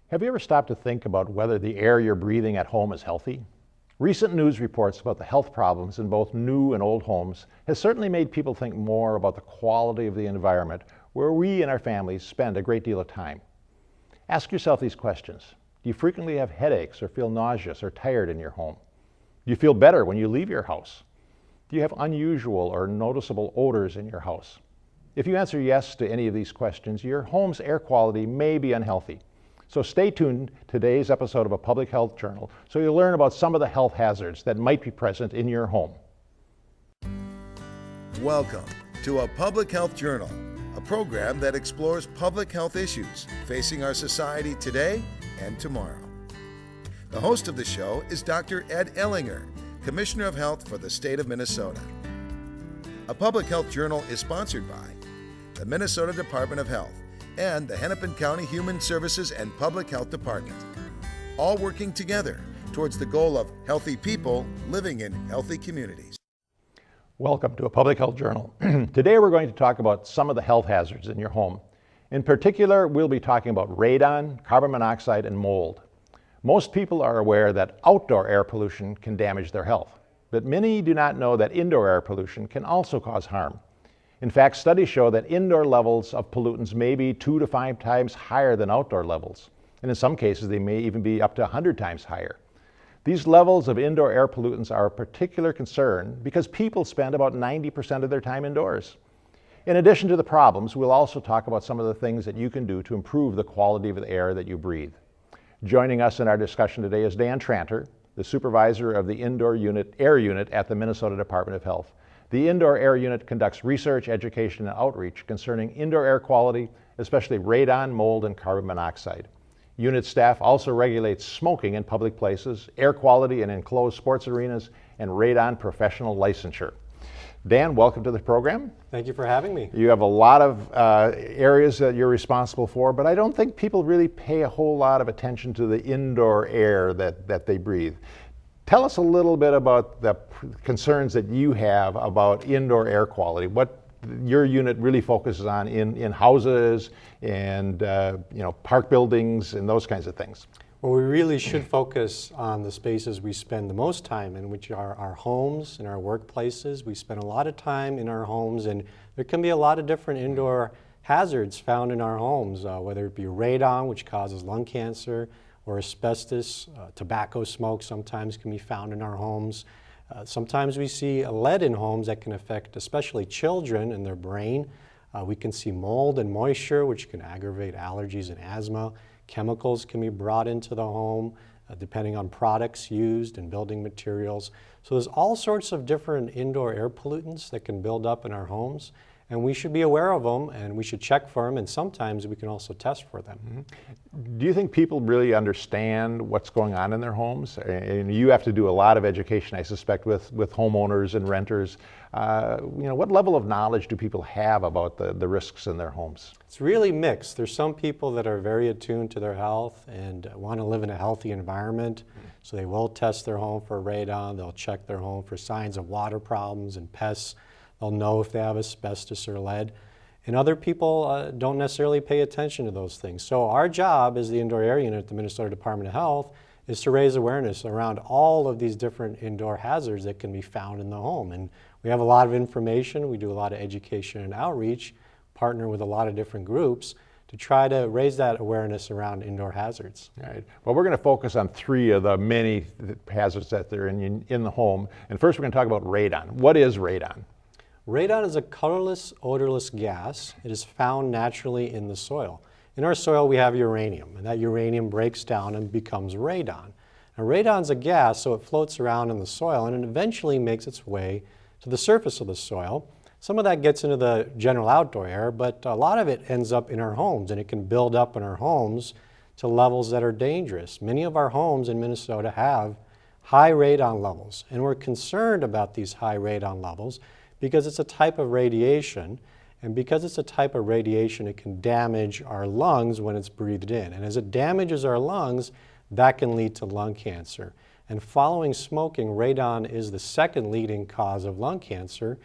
Have you ever stopped to think about whether the air you're breathing at home is healthy? Recent news reports about the health problems in both new and old homes has certainly made people think more about the quality of the environment where we and our families spend a great deal of time. Ask yourself these questions. Do you frequently have headaches or feel nauseous or tired in your home? Do you feel better when you leave your house? Do you have unusual or noticeable odors in your house? If you answer yes to any of these questions, your home's air quality may be unhealthy. So stay tuned to today's episode of a Public Health Journal so you'll learn about some of the health hazards that might be present in your home. Welcome to a Public Health Journal, a program that explores public health issues facing our society today and tomorrow. The host of the show is Dr. Ed Ellinger, Commissioner of Health for the state of Minnesota. A Public Health Journal is sponsored by the Minnesota Department of Health and the Hennepin County Human Services and Public Health Department, all working together towards the goal of healthy people living in healthy communities. Welcome to a Public Health Journal. Today we're going to talk about some of the health hazards in your home. In particular, we'll be talking about radon, carbon monoxide, and mold. Most people are aware that outdoor air pollution can damage their health, but many do not know that indoor air pollution can also cause harm. In fact, studies show that indoor levels of pollutants may be 2 to 5 times higher than outdoor levels, and in some cases they may even be up to 100 times higher. These levels of indoor air pollutants are a particular concern because people spend about 90% of their time indoors. In addition to the problems, we'll also talk about some of the things that you can do to improve the quality of the air that you breathe. Joining us in our discussion today is Dan Tranter, the supervisor of the Indoor Air Unit at the Minnesota Department of Health. The Indoor Air Unit conducts research, education, and outreach concerning indoor air quality, especially radon, mold, and carbon monoxide. Unit staff also regulates smoking in public places, air quality in enclosed sports arenas, and radon professional licensure. Dan, welcome to the program. Thank you for having me. You have a lot of areas that you're responsible for, but I don't think people really pay a whole lot of attention to the indoor air that they breathe. Tell us a little bit about the concerns that you have about indoor air quality, what your unit really focuses on in houses and park buildings and those kinds of things. Well, we really should focus on the spaces we spend the most time in, which are our homes and our workplaces. We spend a lot of time in our homes, and there can be a lot of different indoor hazards found in our homes, whether it be radon, which causes lung cancer, or asbestos. Tobacco smoke sometimes can be found in our homes. Sometimes we see lead in homes that can affect especially children and their brain. We can see mold and moisture, which can aggravate allergies and asthma. Chemicals can be brought into the home depending on products used and building materials. So there's all sorts of different indoor air pollutants that can build up in our homes, and we should be aware of them, and we should check for them, and sometimes we can also test for them. Mm-hmm. Do you think people really understand what's going on in their homes? And you have to do a lot of education, I suspect, with homeowners and renters. What level of knowledge do people have about the risks in their homes? It's really mixed. There's some people that are very attuned to their health and want to live in a healthy environment, so they will test their home for radon, they'll check their home for signs of water problems and pests. They'll know if they have asbestos or lead. And other people don't necessarily pay attention to those things. So our job as the Indoor Air Unit at the Minnesota Department of Health is to raise awareness around all of these different indoor hazards that can be found in the home. And we have a lot of information. We do a lot of education and outreach, partner with a lot of different groups to try to raise that awareness around indoor hazards. All right. Well, we're going to focus on 3 of the many hazards that are in the home. And first we're going to talk about radon. What is radon? Radon is a colorless, odorless gas. It is found naturally in the soil. In our soil we have uranium, and that uranium breaks down and becomes radon. Now radon is a gas, so it floats around in the soil and it eventually makes its way to the surface of the soil. Some of that gets into the general outdoor air, but a lot of it ends up in our homes, and it can build up in our homes to levels that are dangerous. Many of our homes in Minnesota have high radon levels, and we're concerned about these high radon levels because it's a type of radiation, and because it's a type of radiation, it can damage our lungs when it's breathed in. And as it damages our lungs, that can lead to lung cancer. And following smoking, radon is the second leading cause of lung cancer,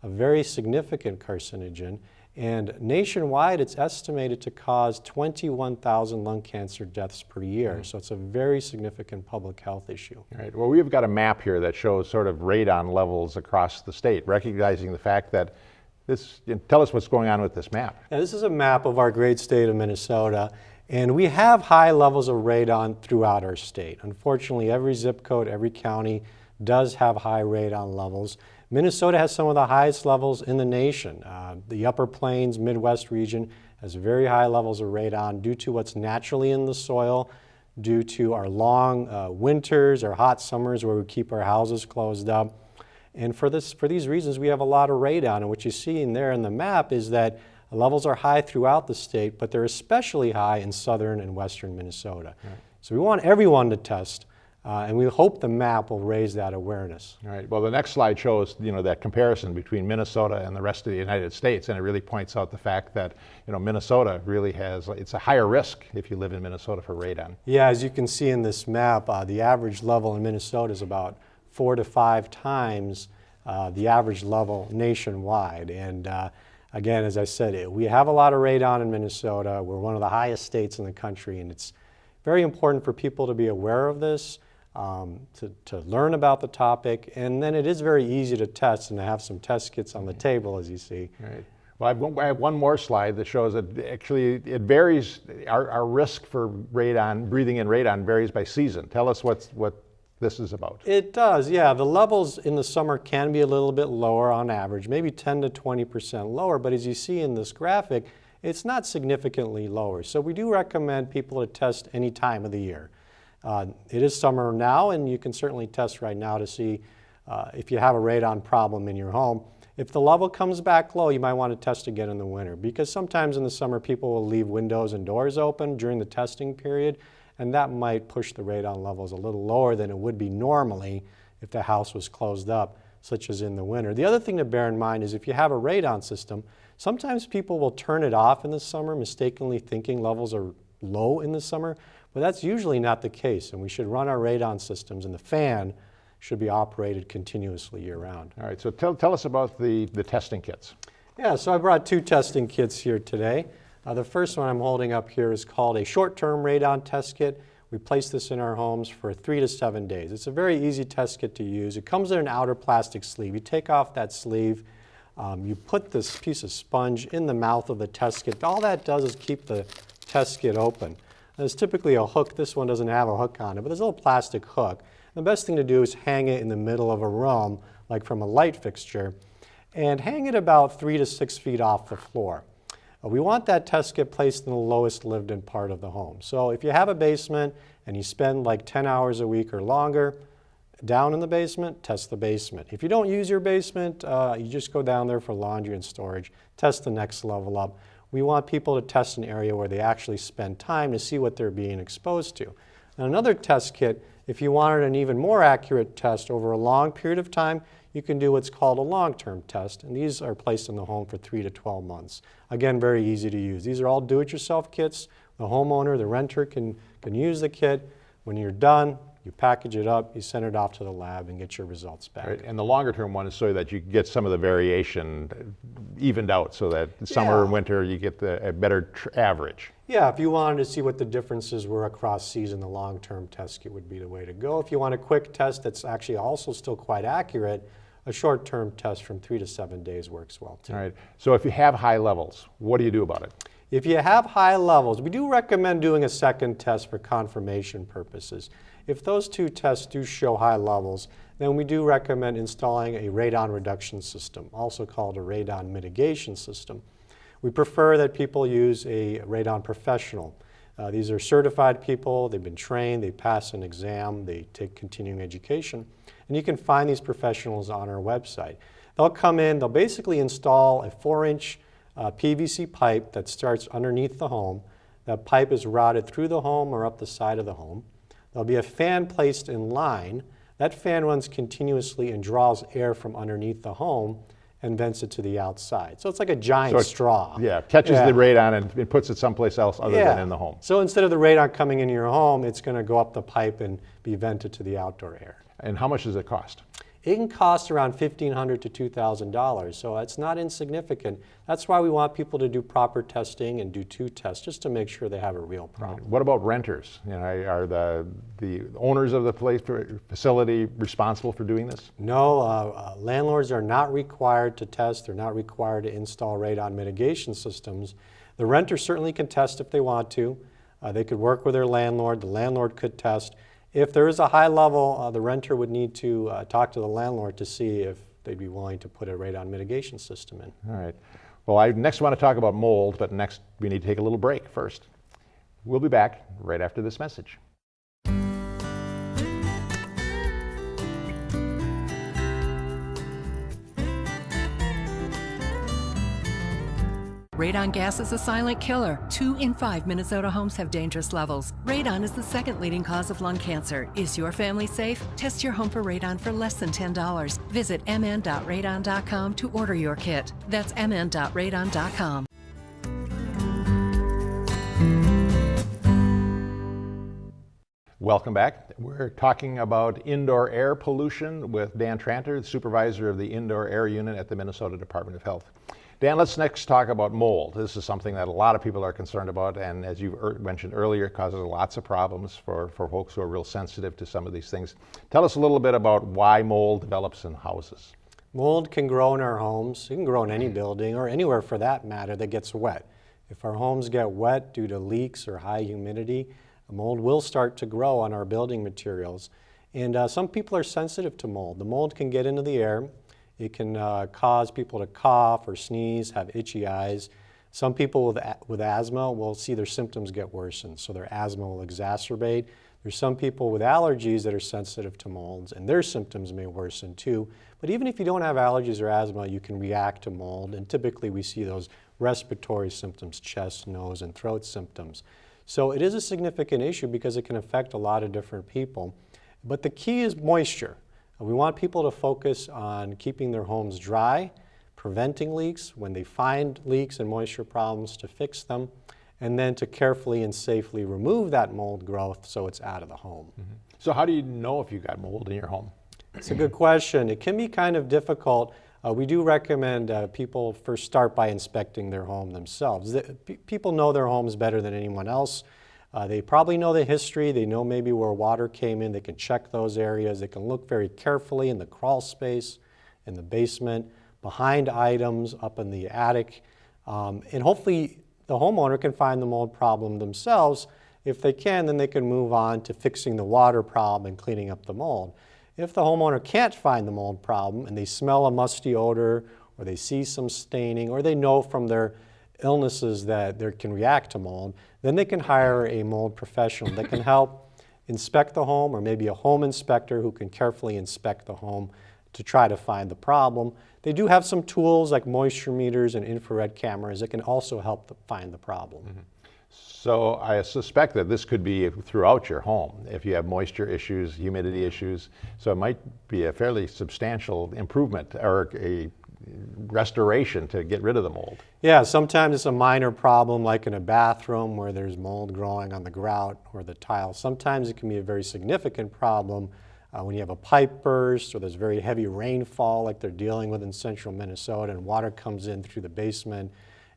a very significant carcinogen, And nationwide, it's estimated to cause 21,000 lung cancer deaths per year. So it's a very significant public health issue. All right. Well, we've got a map here that shows sort of radon levels across the state, recognizing the fact that tell us what's going on with this map. Now, this is a map of our great state of Minnesota, and we have high levels of radon throughout our state. Unfortunately, every zip code, every county does have high radon levels. Minnesota has some of the highest levels in the nation. The Upper Plains, Midwest region has very high levels of radon due to what's naturally in the soil, due to our long winters, our hot summers where we keep our houses closed up. And for these reasons, we have a lot of radon. And what you see in there in the map is that levels are high throughout the state, but they're especially high in southern and western Minnesota. Right. So we want everyone to test. And we hope the map will raise that awareness. All right. Well, the next slide shows, that comparison between Minnesota and the rest of the United States, and it really points out the fact that, Minnesota really it's a higher risk if you live in Minnesota for radon. Yeah, as you can see in this map, the average level in Minnesota is about 4 to 5 times the average level nationwide. And again, as I said, we have a lot of radon in Minnesota. We're one of the highest states in the country, and it's very important for people to be aware of this. To learn about the topic, and then it is very easy to test and to have some test kits on the table, as you see. Right. Well, I have one more slide that shows that actually it varies. Our risk for radon, breathing in radon, varies by season. Tell us what this is about. It does, yeah. The levels in the summer can be a little bit lower on average, maybe 10 to 20% lower, but as you see in this graphic, it's not significantly lower. So we do recommend people to test any time of the year. It is summer now, and you can certainly test right now to see if you have a radon problem in your home. If the level comes back low, you might want to test again in the winter, because sometimes in the summer people will leave windows and doors open during the testing period, and that might push the radon levels a little lower than it would be normally if the house was closed up, such as in the winter. The other thing to bear in mind is if you have a radon system, sometimes people will turn it off in the summer, mistakenly thinking levels are low in the summer. But that's usually not the case, and we should run our radon systems, and the fan should be operated continuously year-round. All right, so tell us about the testing kits. Yeah, so I brought 2 testing kits here today. The first one I'm holding up here is called a short-term radon test kit. We place this in our homes for 3 to 7 days. It's a very easy test kit to use. It comes in an outer plastic sleeve. You take off that sleeve, you put this piece of sponge in the mouth of the test kit. All that does is keep the test kit open. There's typically a hook. This one doesn't have a hook on it, but there's a little plastic hook. The best thing to do is hang it in the middle of a room, like from a light fixture, and hang it about 3 to 6 feet off the floor. We want that test kit placed in the lowest lived-in part of the home. So if you have a basement and you spend like 10 hours a week or longer down in the basement, test the basement. If you don't use your basement, you just go down there for laundry and storage, test the next level up. We want people to test an area where they actually spend time to see what they're being exposed to. And another test kit, if you wanted an even more accurate test over a long period of time, you can do what's called a long-term test, and these are placed in the home for 3 to 12 months. Again, very easy to use. These are all do-it-yourself kits. The homeowner, the renter can use the kit. When you're done, you package it up, you send it off to the lab and get your results back. Right. And the longer term one is so that you get some of the variation evened out, so that summer and winter you get a better average. Yeah, if you wanted to see what the differences were across season, the long-term test kit would be the way to go. If you want a quick test that's actually also still quite accurate, a short-term test from 3 to 7 days works well too. All right. So if you have high levels, what do you do about it? If you have high levels, we do recommend doing a second test for confirmation purposes. If those 2 tests do show high levels, then we do recommend installing a radon reduction system, also called a radon mitigation system. We prefer that people use a radon professional. These are certified people, they've been trained, they pass an exam, they take continuing education, and you can find these professionals on our website. They'll come in, they'll basically install a 4-inch PVC pipe that starts underneath the home. That pipe is routed through the home or up the side of the home. There'll be a fan placed in line. That fan runs continuously and draws air from underneath the home and vents it to the outside. So it's like a giant straw. Yeah, catches the radon and it puts it someplace else other than in the home. So instead of the radon coming into your home, it's going to go up the pipe and be vented to the outdoor air. And how much does it cost? it can cost around $1,500 to $2,000, so it's not insignificant. That's why we want people to do proper testing and do 2 tests just to make sure they have a real problem. What about renters? You know, are the owners of the facility responsible for doing this? No, landlords are not required to test. They're not required to install radon mitigation systems. The renter certainly can test if they want to. They could work with their landlord. The landlord could test. If there is a high level, the renter would need to talk to the landlord to see if they'd be willing to put a radon mitigation system in. All right. Well, I next want to talk about mold, but next we need to take a little break first. We'll be back right after this message. Radon gas is a silent killer. 2 in 5 Minnesota homes have dangerous levels. Radon is the second leading cause of lung cancer. Is your family safe? Test your home for radon for less than $10. Visit mn.radon.com to order your kit. That's mn.radon.com. Welcome back. We're talking about indoor air pollution with Dan Tranter, the supervisor of the indoor air unit at the Minnesota Department of Health. Dan, let's next talk about mold. This is something that a lot of people are concerned about, and as you mentioned earlier, it causes lots of problems for folks who are real sensitive to some of these things. Tell us a little bit about why mold develops in houses. Mold can grow in our homes. It can grow in any building or anywhere for that matter that gets wet. If our homes get wet due to leaks or high humidity, mold will start to grow on our building materials. And some people are sensitive to mold. The mold can get into the air. It can cause people to cough or sneeze, have itchy eyes. Some people with asthma will see their symptoms get worsened, so their asthma will exacerbate. There's some people with allergies that are sensitive to molds, and their symptoms may worsen too. But even if you don't have allergies or asthma, you can react to mold, and typically we see those respiratory symptoms, chest, nose, and throat symptoms. So it is a significant issue because it can affect a lot of different people. But the key is moisture. We want people to focus on keeping their homes dry, preventing leaks, when they find leaks and moisture problems to fix them, and then to carefully and safely remove that mold growth so it's out of the home. Mm-hmm. So how do you know if you've got mold in your home? It's a good question. It can be kind of difficult. We do recommend people first start by inspecting their home themselves. People know their homes better than anyone else. They probably know the history. They know maybe where water came in. They can check those areas. They can look very carefully in the crawl space, in the basement, behind items, up in the attic. And hopefully the homeowner can find the mold problem themselves. If they can, then they can move on to fixing the water problem and cleaning up the mold. If the homeowner can't find the mold problem and they smell a musty odor, or they see some staining, or they know from their illnesses that they can react to mold, then they can hire a mold professional that can help inspect the home, or maybe a home inspector who can carefully inspect the home to try to find the problem. They do have some tools like moisture meters and infrared cameras that can also help find the problem. Mm-hmm. So I suspect that this could be throughout your home if you have moisture issues, humidity issues. So it might be a fairly substantial improvement or a restoration to get rid of the mold. Yeah, sometimes it's a minor problem like in a bathroom where there's mold growing on the grout or the tile. Sometimes it can be a very significant problem when you have a pipe burst or there's very heavy rainfall like they're dealing with in central Minnesota, and water comes in through the basement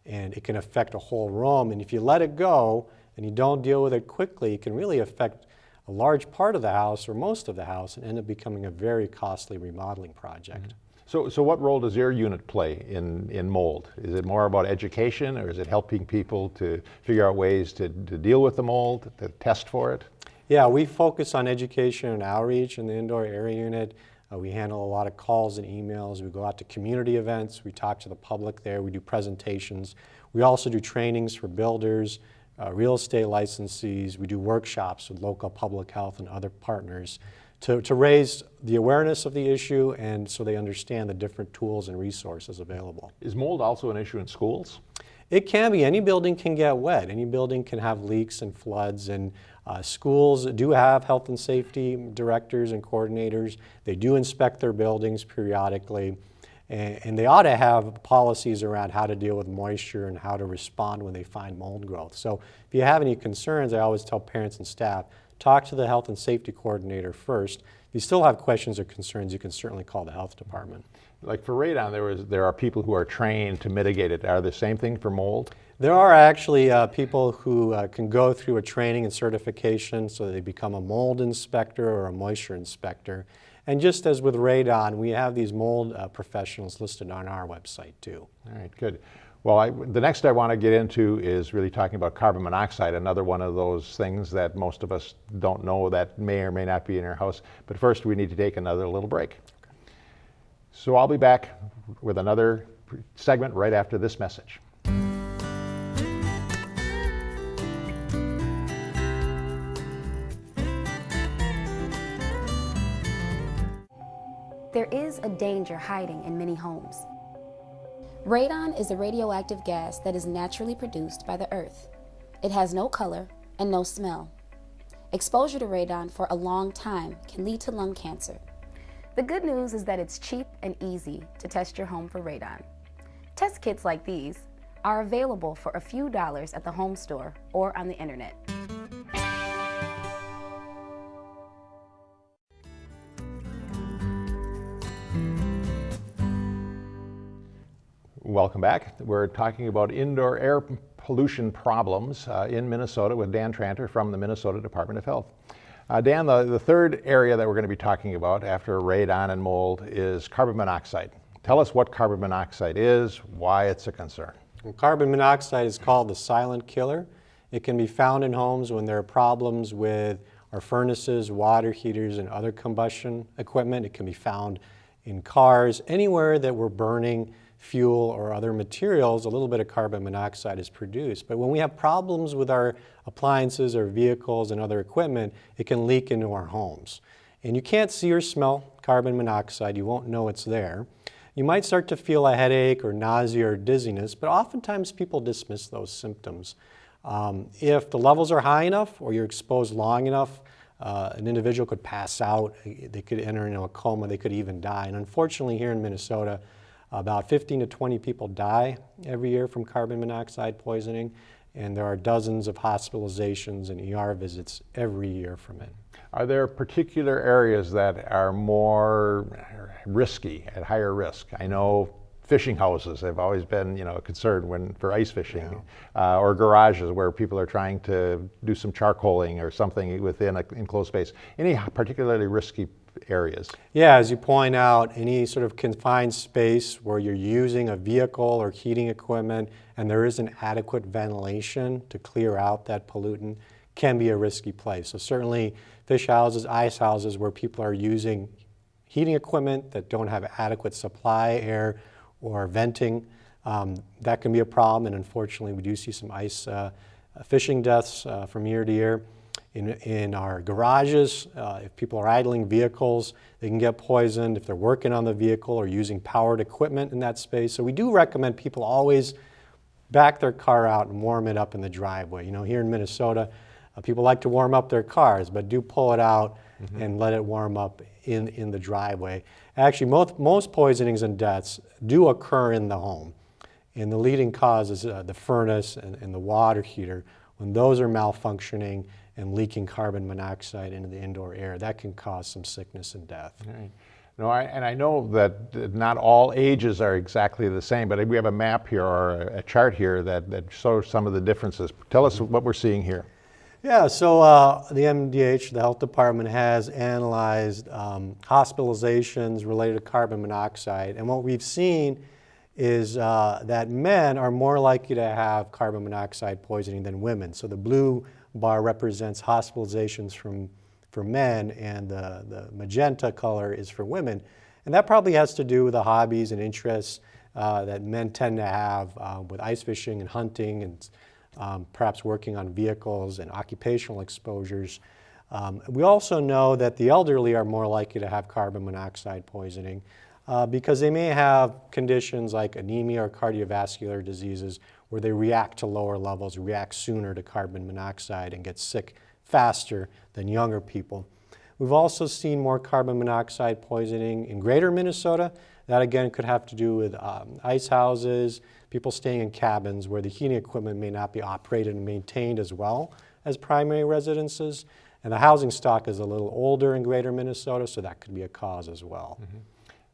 and it can affect a whole room. And if you let it go and you don't deal with it quickly, it can really affect a large part of the house or most of the house and end up becoming a very costly remodeling project. Mm-hmm. So what role does your unit play in mold? Is it more about education, or is it helping people to figure out ways to deal with the mold, to test for it? Yeah, we focus on education and outreach in the indoor air unit. We handle a lot of calls and emails. We go out to community events. We talk to the public there. We do presentations. We also do trainings for builders, real estate licensees. We do workshops with local public health and other partners to raise the awareness of the issue and so they understand the different tools and resources available. Is mold also an issue in schools? It can be. Any building can get wet. Any building can have leaks and floods, and schools do have health and safety directors and coordinators. They do inspect their buildings periodically, and they ought to have policies around how to deal with moisture and how to respond when they find mold growth. So if you have any concerns, I always tell parents and staff, talk to the health and safety coordinator first. you still have questions or concerns, you can certainly call the health department. Like for radon, there are people who are trained to mitigate it. Are the same thing for mold? There are actually people who can go through a training and certification so they become a mold inspector or a moisture inspector. And just as with radon, we have these mold professionals listed on our website too. All right, good. Well, the next I want to get into is really talking about carbon monoxide, another one of those things that most of us don't know that may or may not be in our house. But first, we need to take another little break. Okay. So I'll be back with another segment right after this message. There is a danger hiding in many homes. Radon is a radioactive gas that is naturally produced by the earth. It has no color and no smell. Exposure to radon for a long time can lead to lung cancer. The good news is that it's cheap and easy to test your home for radon. Test kits like these are available for a few dollars at the home store or on the internet. Welcome back. We're talking about indoor air pollution problems in Minnesota with Dan Tranter from the Minnesota Department of Health. Dan, the third area that we're going to be talking about after radon and mold is carbon monoxide. Tell us what carbon monoxide is, why it's a concern. Well, carbon monoxide is called the silent killer. It can be found in homes when there are problems with our furnaces, water heaters, and other combustion equipment. It can be found in cars, anywhere that we're burning fuel or other materials, a little bit of carbon monoxide is produced. But when we have problems with our appliances or vehicles and other equipment, it can leak into our homes. And you can't see or smell carbon monoxide, you won't know it's there. You might start to feel a headache or nausea or dizziness, but oftentimes people dismiss those symptoms. If the levels are high enough or you're exposed long enough, an individual could pass out, they could enter into a coma, they could even die. And unfortunately here in Minnesota, about 15 to 20 people die every year from carbon monoxide poisoning, and there are dozens of hospitalizations and ER visits every year from it. Are there particular areas that are more risky, at higher risk? I know fishing houses have always been, a concern for ice fishing, or garages where people are trying to do some charcoaling or something within an enclosed space. Any particularly risky areas? Yeah, as you point out, any sort of confined space where you're using a vehicle or heating equipment and there isn't adequate ventilation to clear out that pollutant can be a risky place. So certainly fish houses, ice houses where people are using heating equipment that don't have adequate supply air or venting, that can be a problem, and unfortunately we do see some ice fishing deaths from year to year. In our garages, if people are idling vehicles, they can get poisoned if they're working on the vehicle or using powered equipment in that space. So we do recommend people always back their car out and warm it up in the driveway. Here in Minnesota, people like to warm up their cars, but do pull it out and let it warm up in the driveway. Actually, most poisonings and deaths do occur in the home. And the leading cause is the furnace and the water heater. When those are malfunctioning and leaking carbon monoxide into the indoor air, that can cause some sickness and death. Right. No, I know that not all ages are exactly the same, but we have a map here or a chart here that shows some of the differences. Tell us what we're seeing here. Yeah, so the MDH, the health department, has analyzed hospitalizations related to carbon monoxide, and what we've seen is that men are more likely to have carbon monoxide poisoning than women. So the blue bar represents hospitalizations for men, and the magenta color is for women. And that probably has to do with the hobbies and interests that men tend to have with ice fishing and hunting and perhaps working on vehicles and occupational exposures. We also know that the elderly are more likely to have carbon monoxide poisoning because they may have conditions like anemia or cardiovascular diseases where they react to lower levels, react sooner to carbon monoxide and get sick faster than younger people. We've also seen more carbon monoxide poisoning in greater Minnesota. That again could have to do with ice houses, people staying in cabins where the heating equipment may not be operated and maintained as well as primary residences. And the housing stock is a little older in greater Minnesota, so that could be a cause as well.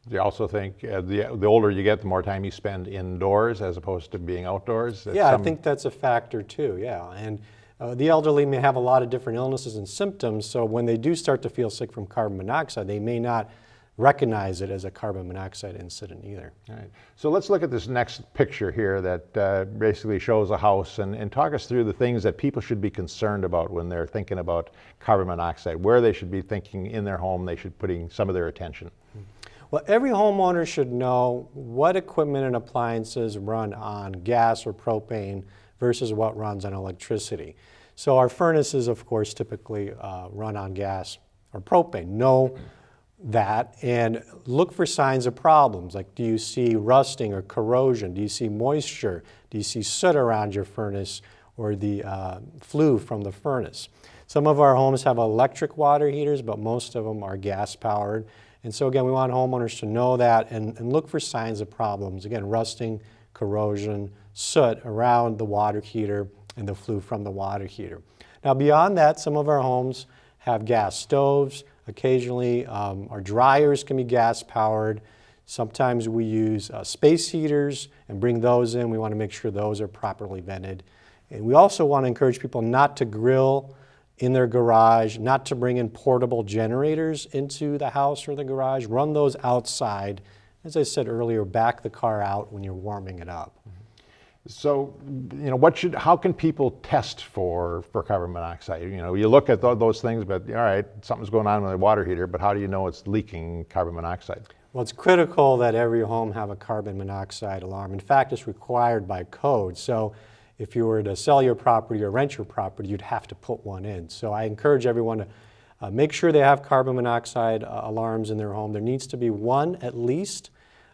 Do you also think the older you get, the more time you spend indoors as opposed to being outdoors? Yeah, I think that's a factor too, yeah. And the elderly may have a lot of different illnesses and symptoms, so when they do start to feel sick from carbon monoxide, they may not recognize it as a carbon monoxide incident either. All right. So let's look at this next picture here that basically shows a house and talk us through the things that people should be concerned about when they're thinking about carbon monoxide, where they should be thinking in their home they should putting some of their attention. Well, every homeowner should know what equipment and appliances run on gas or propane versus what runs on electricity. So our furnaces, of course, typically run on gas or propane. Know that and look for signs of problems, like do you see rusting or corrosion? Do you see moisture? Do you see soot around your furnace or the flue from the furnace? Some of our homes have electric water heaters, but most of them are gas powered. And so again, we want homeowners to know that and look for signs of problems. Again, rusting, corrosion, soot around the water heater and the flue from the water heater. Now beyond that, some of our homes have gas stoves. Occasionally, our dryers can be gas powered. Sometimes we use space heaters and bring those in. We want to make sure those are properly vented. And we also want to encourage people not to grill in their garage, not to bring in portable generators into the house or the garage. Run those outside. As I said earlier, back the car out when you're warming it up. So, how can people test for carbon monoxide? You look at those things, but all right, something's going on with the water heater, but how do you know it's leaking carbon monoxide? Well, it's critical that every home have a carbon monoxide alarm. In fact, it's required by code. So if you were to sell your property or rent your property, you'd have to put one in. So I encourage everyone to make sure they have carbon monoxide alarms in their home. There needs to be one at least.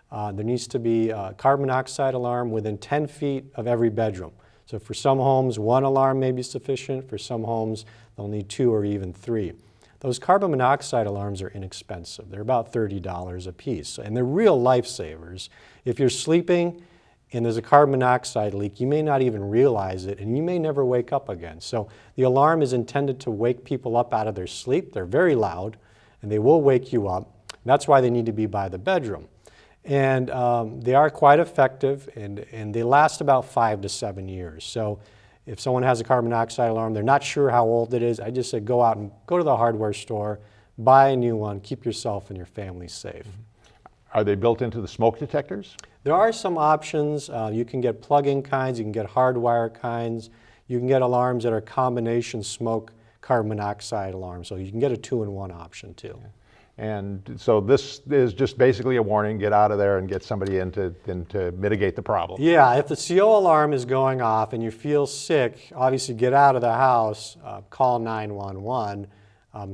There needs to be a carbon monoxide alarm within 10 feet of every bedroom. So for some homes, one alarm may be sufficient. For some homes, they'll need 2 or even 3. Those carbon monoxide alarms are inexpensive. They're about $30 a piece, and they're real lifesavers. If you're sleeping and there's a carbon monoxide leak, you may not even realize it, and you may never wake up again. So the alarm is intended to wake people up out of their sleep. They're very loud, and they will wake you up. That's why they need to be by the bedroom. And they are quite effective, and they last about 5 to 7 years. So if someone has a carbon monoxide alarm, they're not sure how old it is, I just say go out and go to the hardware store, buy a new one, keep yourself and your family safe. Are they built into the smoke detectors? There are some options. You can get plug-in kinds, you can get hardwire kinds, you can get alarms that are combination smoke carbon monoxide alarms, so you can get a 2-in-1 option too. Yeah. And so this is just basically a warning, get out of there and get somebody in to mitigate the problem. Yeah, if the CO alarm is going off and you feel sick, obviously get out of the house, call 911,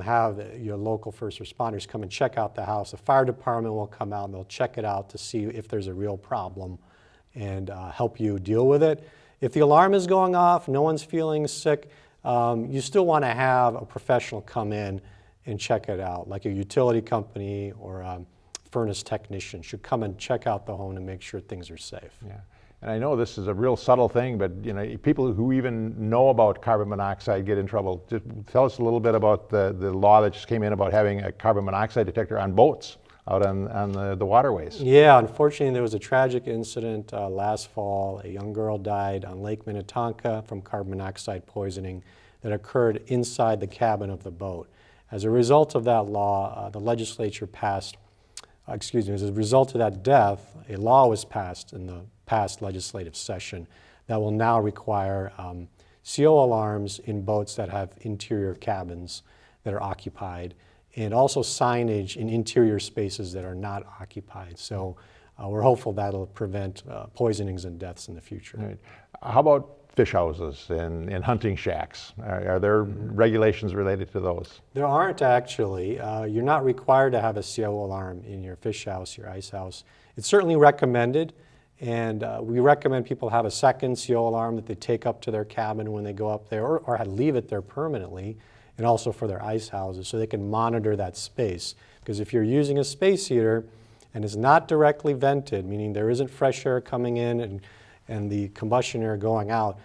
have your local first responders come and check out the house. The fire department will come out and they'll check it out to see if there's a real problem and help you deal with it. If the alarm is going off, no one's feeling sick, you still want to have a professional come in and check it out, like a utility company or a furnace technician should come and check out the home and make sure things are safe. Yeah, and I know this is a real subtle thing, but people who even know about carbon monoxide get in trouble. Just tell us a little bit about the law that just came in about having a carbon monoxide detector on boats out on the waterways. Yeah, unfortunately there was a tragic incident last fall. A young girl died on Lake Minnetonka from carbon monoxide poisoning that occurred inside the cabin of the boat. As a result of that law, the legislature passed, as a result of that death, a law was passed in the past legislative session that will now require CO alarms in boats that have interior cabins that are occupied, and also signage in interior spaces that are not occupied. So we're hopeful that'll prevent poisonings and deaths in the future. Right. How about fish houses and hunting shacks? Are there regulations related to those? There aren't actually. You're not required to have a CO alarm in your fish house, your ice house. It's certainly recommended, and we recommend people have a second CO alarm that they take up to their cabin when they go up there, or leave it there permanently, and also for their ice houses so they can monitor that space. Because if you're using a space heater and it's not directly vented, meaning there isn't fresh air coming in and the combustion air going out,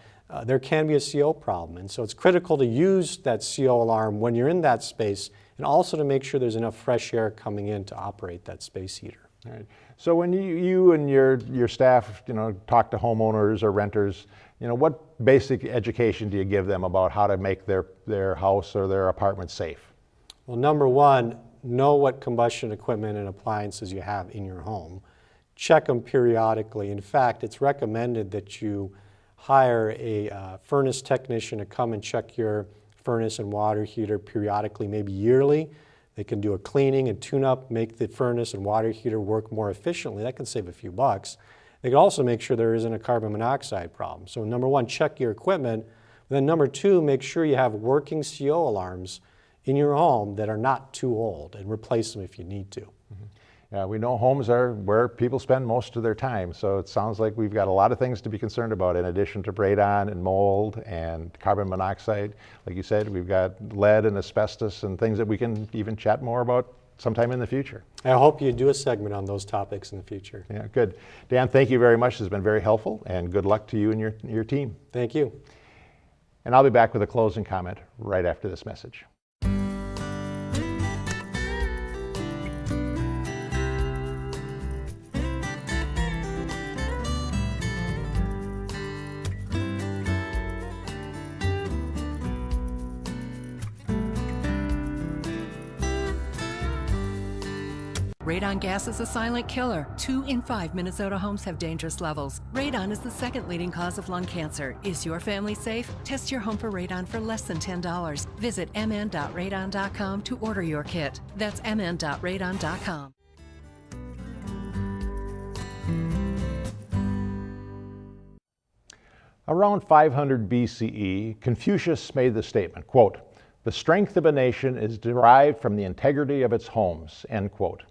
there can be a CO problem. And so it's critical to use that CO alarm when you're in that space, and also to make sure there's enough fresh air coming in to operate that space heater. All right. So when you and your staff, talk to homeowners or renters, what basic education do you give them about how to make their house or their apartment safe? Well, number one, know what combustion equipment and appliances you have in your home. Check them periodically. In fact, it's recommended that you hire a furnace technician to come and check your furnace and water heater periodically, maybe yearly. They can do a cleaning and tune-up, make the furnace and water heater work more efficiently. That can save a few bucks. They can also make sure there isn't a carbon monoxide problem. So number one, check your equipment. Then number two, make sure you have working CO alarms in your home that are not too old, and replace them if you need to. Mm-hmm. Yeah, we know homes are where people spend most of their time, so it sounds like we've got a lot of things to be concerned about in addition to radon and mold and carbon monoxide. Like you said, we've got lead and asbestos and things that we can even chat more about sometime in the future. I hope you do a segment on those topics in the future. Yeah, good. Dan, thank you very much. This has been very helpful, and good luck to you and your team. Thank you. And I'll be back with a closing comment right after this message. Radon gas is a silent killer. 2 in 5 Minnesota homes have dangerous levels. Radon is the second leading cause of lung cancer. Is your family safe? Test your home for radon for less than $10. Visit mn.radon.com to order your kit. That's mn.radon.com. Around 500 BCE, Confucius made the statement, quote, "The strength of a nation is derived from the integrity of its homes," end quote.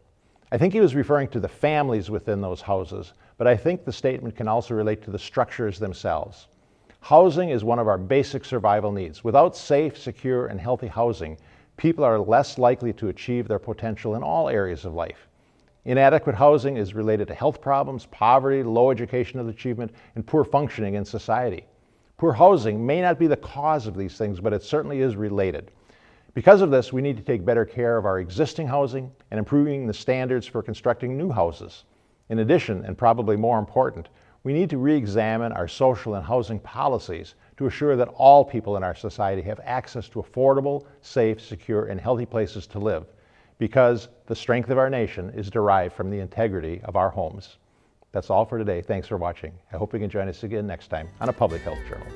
I think he was referring to the families within those houses, but I think the statement can also relate to the structures themselves. Housing is one of our basic survival needs. Without safe, secure, and healthy housing, people are less likely to achieve their potential in all areas of life. Inadequate housing is related to health problems, poverty, low educational achievement, and poor functioning in society. Poor housing may not be the cause of these things, but it certainly is related. Because of this, we need to take better care of our existing housing and improving the standards for constructing new houses. In addition, and probably more important, we need to re-examine our social and housing policies to assure that all people in our society have access to affordable, safe, secure, and healthy places to live, because the strength of our nation is derived from the integrity of our homes. That's all for today. Thanks for watching. I hope you can join us again next time on A Public Health Journal.